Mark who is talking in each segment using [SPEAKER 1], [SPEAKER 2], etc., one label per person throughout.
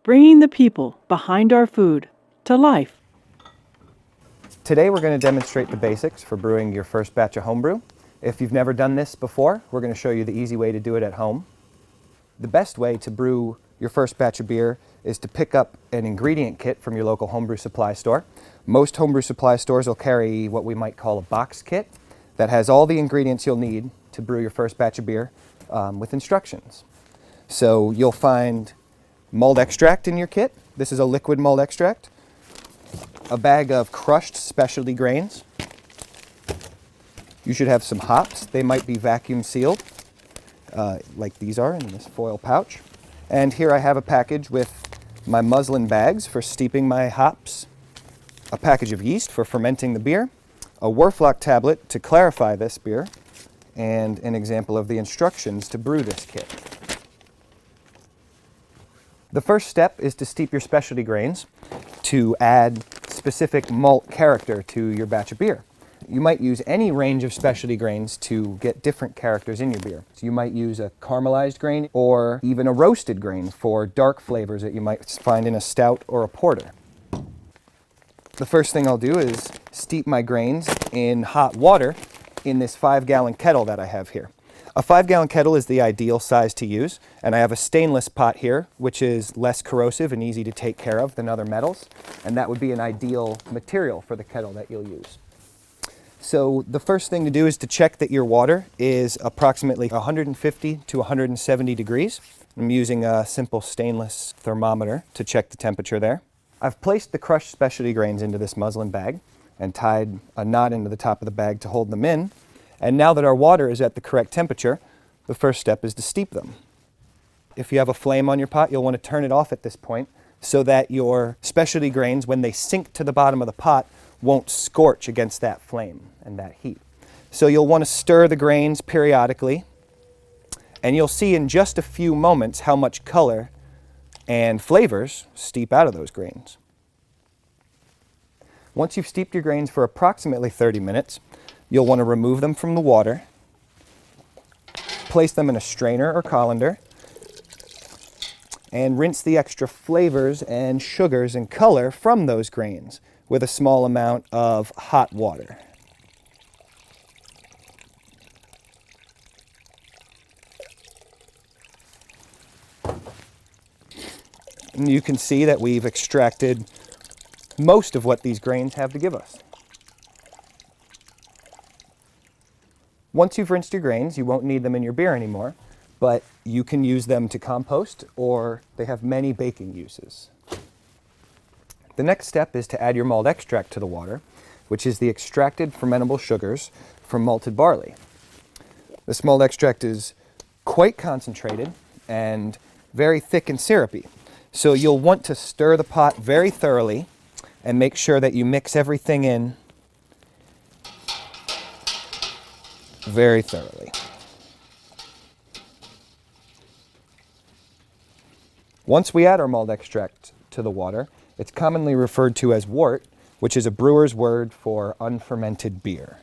[SPEAKER 1] bringing the people behind our food to life.
[SPEAKER 2] Today we're going to demonstrate the basics for brewing your first batch of homebrew. If you've never done this before, we're going to show you the easy way to do it at home. The best way to brew your first batch of beer is to pick up an ingredient kit from your local homebrew supply store. Most homebrew supply stores will carry what we might call a box kit that has all the ingredients you'll need to brew your first batch of beer with instructions. So you'll find malt extract in your kit. This is a liquid malt extract. A bag of crushed specialty grains. You should have some hops. They might be vacuum sealed, like these are in this foil pouch. And here I have a package with my muslin bags for steeping my hops, a package of yeast for fermenting the beer, a Werflock tablet to clarify this beer, and an example of the instructions to brew this kit. The first step is to steep your specialty grains to add specific malt character to your batch of beer. You might use any range of specialty grains to get different characters in your beer. So you might use a caramelized grain or even a roasted grain for dark flavors that you might find in a stout or a porter. The first thing I'll do is steep my grains in hot water in this 5-gallon kettle that I have here. A 5-gallon kettle is the ideal size to use, and I have a stainless pot here, which is less corrosive and easy to take care of than other metals, and that would be an ideal material for the kettle that you'll use. So the first thing to do is to check that your water is approximately 150 to 170 degrees. I'm using a simple stainless thermometer to check the temperature there. I've placed the crushed specialty grains into this muslin bag and tied a knot into the top of the bag to hold them in. And now that our water is at the correct temperature, the first step is to steep them. If you have a flame on your pot, you'll want to turn it off at this point so that your specialty grains, when they sink to the bottom of the pot, won't scorch against that flame and that heat. So you'll want to stir the grains periodically, and you'll see in just a few moments how much color and flavors steep out of those grains. Once you've steeped your grains for approximately 30 minutes, you'll want to remove them from the water, place them in a strainer or colander, and rinse the extra flavors and sugars and color from those grains with a small amount of hot water. And you can see that we've extracted most of what these grains have to give us. Once you've rinsed your grains, you won't need them in your beer anymore, but you can use them to compost, or they have many baking uses. The next step is to add your malt extract to the water, which is the extracted fermentable sugars from malted barley. This malt extract is quite concentrated and very thick and syrupy, so you'll want to stir the pot very thoroughly and make sure that you mix everything in very thoroughly. Once we add our malt extract to the water, it's commonly referred to as wort, which is a brewer's word for unfermented beer.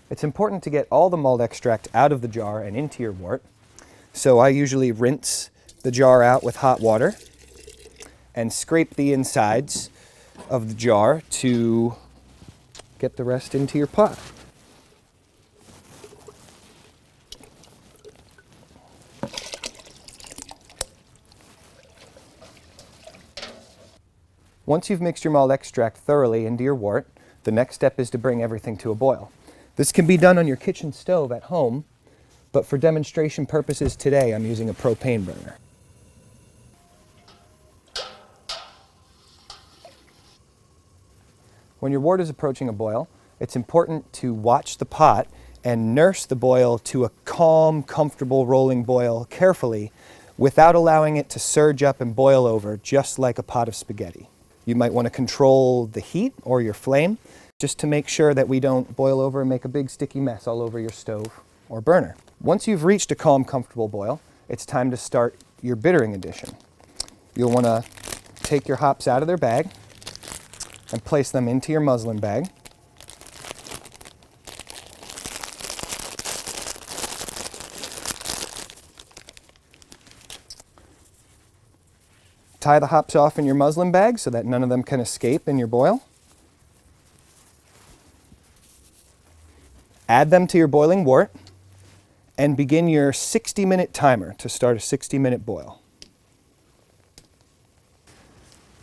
[SPEAKER 2] It's important to get all the malt extract out of the jar and into your wort. So I usually rinse the jar out with hot water and scrape the insides of the jar to get the rest into your pot. Once you've mixed your malt extract thoroughly into your wort, the next step is to bring everything to a boil. This can be done on your kitchen stove at home, but for demonstration purposes today, I'm using a propane burner. When your wort is approaching a boil, it's important to watch the pot and nurse the boil to a calm, comfortable rolling boil carefully without allowing it to surge up and boil over just like a pot of spaghetti. You might want to control the heat or your flame just to make sure that we don't boil over and make a big sticky mess all over your stove or burner. Once you've reached a calm, comfortable boil, it's time to start your bittering addition. You'll want to take your hops out of their bag and place them into your muslin bag. Tie the hops off in your muslin bag so that none of them can escape in your boil. Add them to your boiling wort and begin your 60-minute timer to start a 60-minute boil.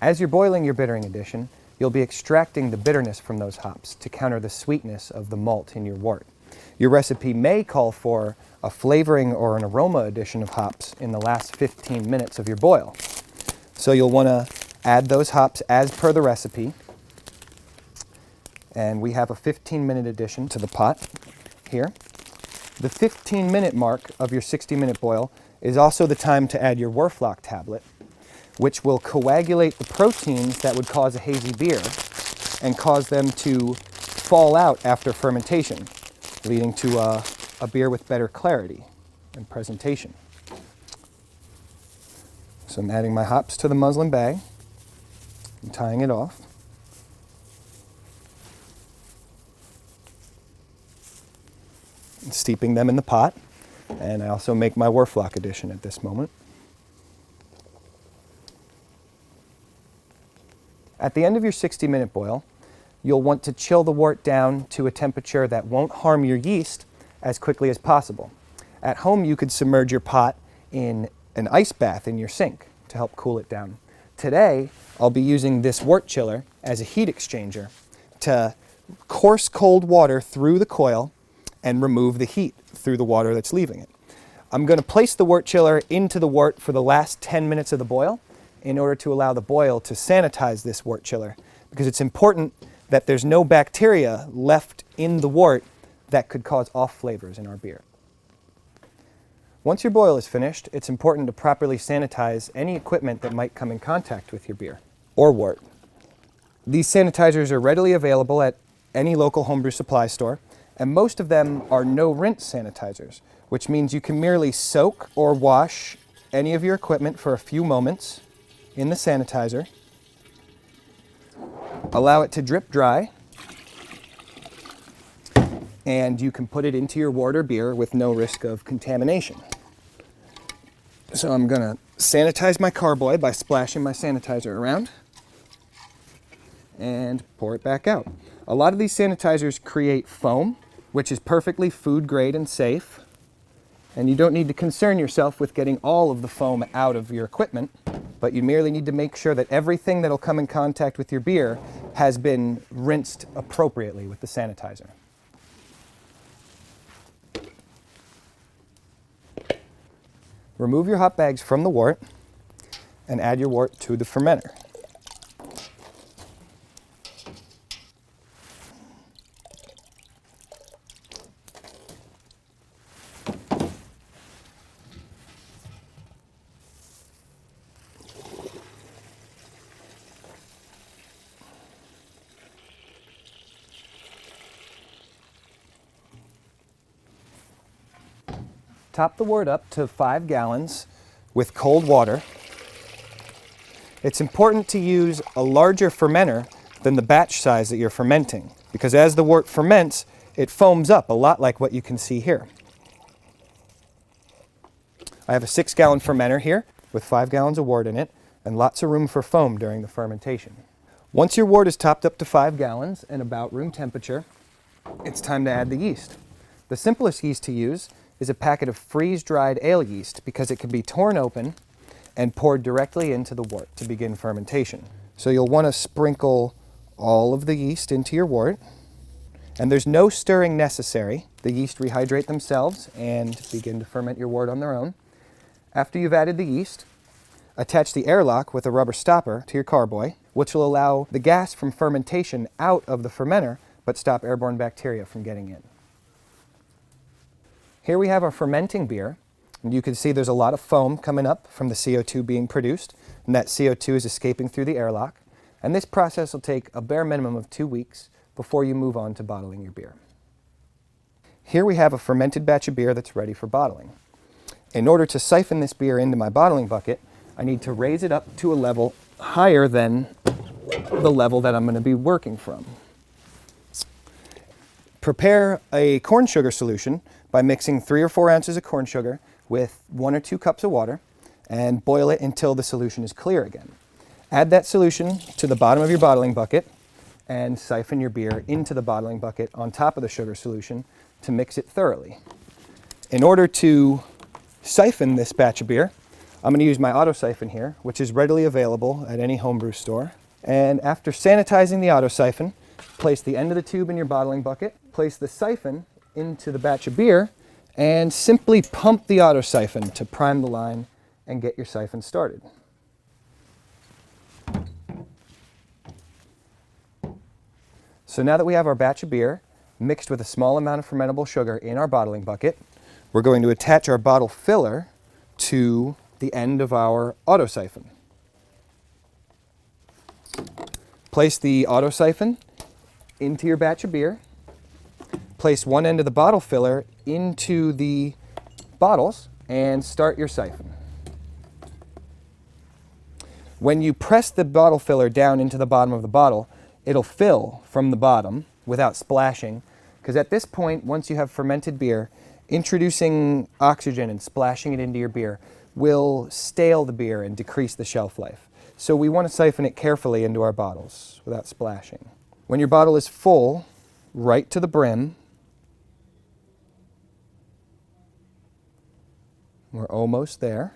[SPEAKER 2] As you're boiling your bittering addition, you'll be extracting the bitterness from those hops to counter the sweetness of the malt in your wort. Your recipe may call for a flavoring or an aroma addition of hops in the last 15 minutes of your boil. So you'll want to add those hops as per the recipe. And we have a 15-minute addition to the pot here. The 15-minute mark of your 60-minute boil is also the time to add your Werflock tablet, which will coagulate the proteins that would cause a hazy beer and cause them to fall out after fermentation, leading to a beer with better clarity and presentation. So I'm adding my hops to the muslin bag and tying it off. And steeping them in the pot. And I also make my Werflock addition at this moment. At the end of your 60-minute boil, you'll want to chill the wort down to a temperature that won't harm your yeast as quickly as possible. At home, you could submerge your pot in an ice bath in your sink to help cool it down. Today, I'll be using this wort chiller as a heat exchanger to course cold water through the coil and remove the heat through the water that's leaving it. I'm going to place the wort chiller into the wort for the last 10 minutes of the boil in order to allow the boil to sanitize this wort chiller, because it's important that there's no bacteria left in the wort that could cause off flavors in our beer. Once your boil is finished, it's important to properly sanitize any equipment that might come in contact with your beer or wort. These sanitizers are readily available at any local homebrew supply store, and most of them are no-rinse sanitizers, which means you can merely soak or wash any of your equipment for a few moments in the sanitizer, allow it to drip dry, and you can put it into your wort or beer with no risk of contamination. So I'm going to sanitize my carboy by splashing my sanitizer around and pour it back out. A lot of these sanitizers create foam, which is perfectly food grade and safe, and you don't need to concern yourself with getting all of the foam out of your equipment, but you merely need to make sure that everything that'll come in contact with your beer has been rinsed appropriately with the sanitizer. Remove your hop bags from the wort and add your wort to the fermenter. Top the wort up to 5 gallons with cold water. It's important to use a larger fermenter than the batch size that you're fermenting, because as the wort ferments, it foams up a lot like what you can see here. I have a 6-gallon fermenter here with 5 gallons of wort in it and lots of room for foam during the fermentation. Once your wort is topped up to 5 gallons and about room temperature, it's time to add the yeast. The simplest yeast to use is a packet of freeze-dried ale yeast, because it can be torn open and poured directly into the wort to begin fermentation. So you'll want to sprinkle all of the yeast into your wort, and there's no stirring necessary. The yeast rehydrate themselves and begin to ferment your wort on their own. After you've added the yeast, attach the airlock with a rubber stopper to your carboy, which will allow the gas from fermentation out of the fermenter, but stop airborne bacteria from getting in. Here we have our fermenting beer, and you can see there's a lot of foam coming up from the CO2 being produced, and that CO2 is escaping through the airlock. And this process will take a bare minimum of 2 weeks before you move on to bottling your beer. Here we have a fermented batch of beer that's ready for bottling. In order to siphon this beer into my bottling bucket, I need to raise it up to a level higher than the level that I'm going to be working from. Prepare a corn sugar solution by mixing 3 or 4 ounces of corn sugar with 1 or 2 cups of water and boil it until the solution is clear again. Add that solution to the bottom of your bottling bucket and siphon your beer into the bottling bucket on top of the sugar solution to mix it thoroughly. In order to siphon this batch of beer, I'm going to use my auto siphon here, which is readily available at any homebrew store. And after sanitizing the auto siphon, place the end of the tube in your bottling bucket, place the siphon into the batch of beer, and simply pump the auto siphon to prime the line and get your siphon started. So now that we have our batch of beer mixed with a small amount of fermentable sugar in our bottling bucket, we're going to attach our bottle filler to the end of our auto siphon. Place the auto siphon into your batch of beer. Place one end of the bottle filler into the bottles and start your siphon. When you press the bottle filler down into the bottom of the bottle, it'll fill from the bottom without splashing, because at this point, once you have fermented beer, introducing oxygen and splashing it into your beer will stale the beer and decrease the shelf life. So we want to siphon it carefully into our bottles without splashing. When your bottle is full, right to the brim, we're almost there.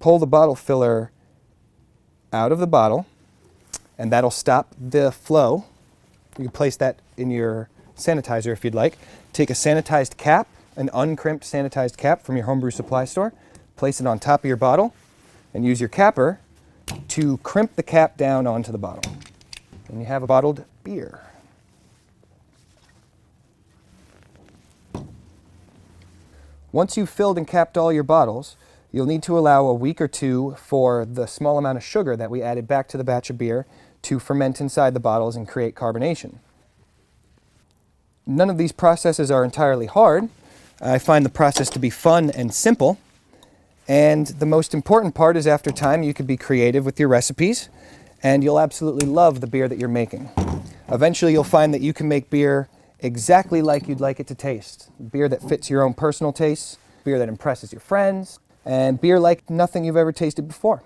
[SPEAKER 2] Pull the bottle filler out of the bottle, and that'll stop the flow. You can place that in your sanitizer if you'd like. Take a sanitized cap, an uncrimped sanitized cap from your homebrew supply store, place it on top of your bottle, and use your capper to crimp the cap down onto the bottle. And you have a bottled beer. Once you've filled and capped all your bottles, you'll need to allow a week or two for the small amount of sugar that we added back to the batch of beer to ferment inside the bottles and create carbonation. None of these processes are entirely hard. I find the process to be fun and simple. And the most important part is after time you can be creative with your recipes and you'll absolutely love the beer that you're making. Eventually you'll find that you can make beer exactly like you'd like it to taste. Beer that fits your own personal tastes, beer that impresses your friends, and beer like nothing you've ever tasted before.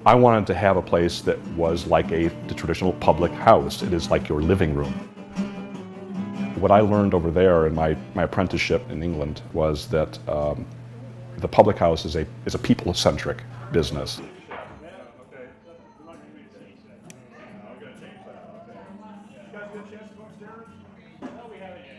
[SPEAKER 3] I wanted to have a place that was like the traditional public house. It is like your living room. What I learned over there in my apprenticeship in England was that the public house is a people-centric business.
[SPEAKER 4] You guys get a chance to go upstairs? No, we haven't yet.